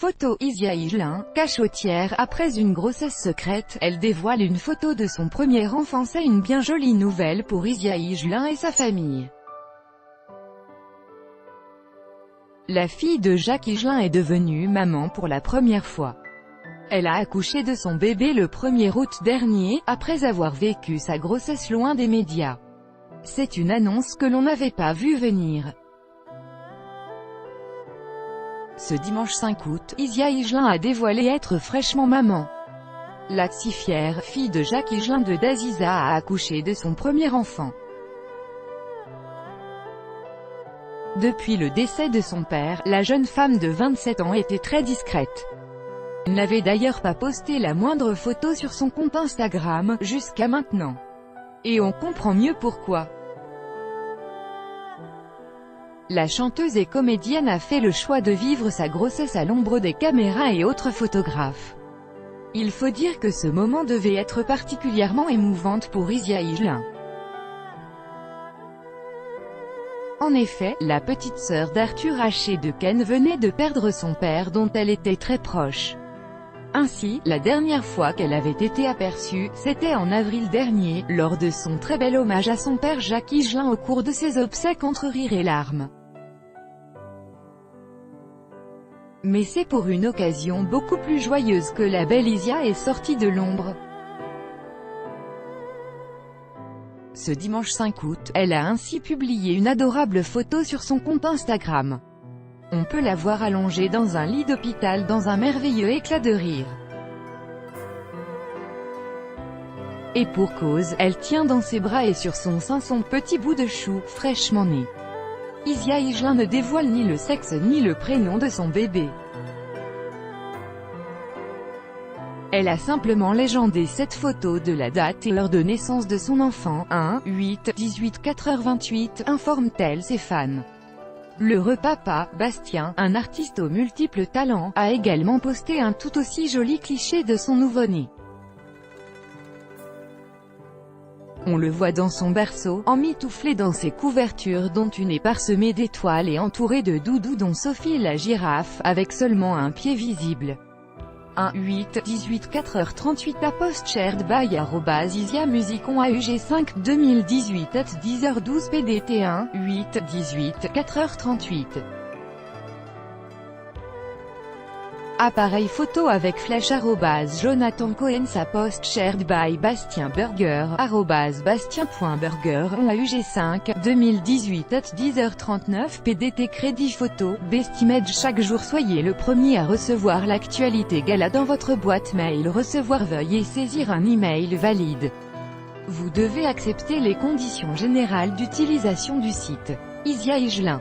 Photo Isia Higelin, cachotière. Après une grossesse secrète, elle dévoile une photo de son premier enfant. C'est une bien jolie nouvelle pour Isia Higelin et sa famille. La fille de Jacques Higelin est devenue maman pour la première fois. Elle a accouché de son bébé le 1er août dernier, après avoir vécu sa grossesse loin des médias. C'est une annonce que l'on n'avait pas vue venir. Ce dimanche 5 août, Isia Higelin a dévoilé être fraîchement maman. La si fière fille de Jacques Higelin de Daziza a accouché de son premier enfant. Depuis le décès de son père, la jeune femme de 27 ans était très discrète. Elle n'avait d'ailleurs pas posté la moindre photo sur son compte Instagram, jusqu'à maintenant. Et on comprend mieux pourquoi. La chanteuse et comédienne a fait le choix de vivre sa grossesse à l'ombre des caméras et autres photographes. Il faut dire que ce moment devait être particulièrement émouvante pour Isia Higelin. En effet, la petite sœur d'Arthur H. et de Ken venait de perdre son père dont elle était très proche. Ainsi, la dernière fois qu'elle avait été aperçue, c'était en avril dernier, lors de son très bel hommage à son père Jacques Higelin au cours de ses obsèques entre rire et larmes. Mais c'est pour une occasion beaucoup plus joyeuse que la belle Isia est sortie de l'ombre. Ce dimanche 5 août, elle a ainsi publié une adorable photo sur son compte Instagram. On peut la voir allongée dans un lit d'hôpital dans un merveilleux éclat de rire. Et pour cause, elle tient dans ses bras et sur son sein son petit bout de chou, fraîchement né. Isia Higelin ne dévoile ni le sexe ni le prénom de son bébé. Elle a simplement légendé cette photo de la date et l'heure de naissance de son enfant, 1-8-18 4h28, informe-t-elle ses fans. L'heureux papa, Bastien, un artiste aux multiples talents, a également posté un tout aussi joli cliché de son nouveau-né. On le voit dans son berceau, emmitouflé dans ses couvertures dont une est parsemée d'étoiles et entouré de doudous dont Sophie la girafe, avec seulement un pied visible. 1-8-18 4h38 A post shared by @isiamusicon AUG5 2018 at 10h12 PDT 1-8-18 4h38. Appareil photo avec flèche @Jonathan Cohen. Sa post shared by Bastien Burger @bastien.burger AUG5 2018 at 10h39 PDT. Crédit photo Bestimage. Chaque jour soyez le premier à recevoir l'actualité gala dans votre boîte mail. Recevoir, veuillez saisir un email valide. Vous devez accepter les conditions générales d'utilisation du site. Isia Higelin.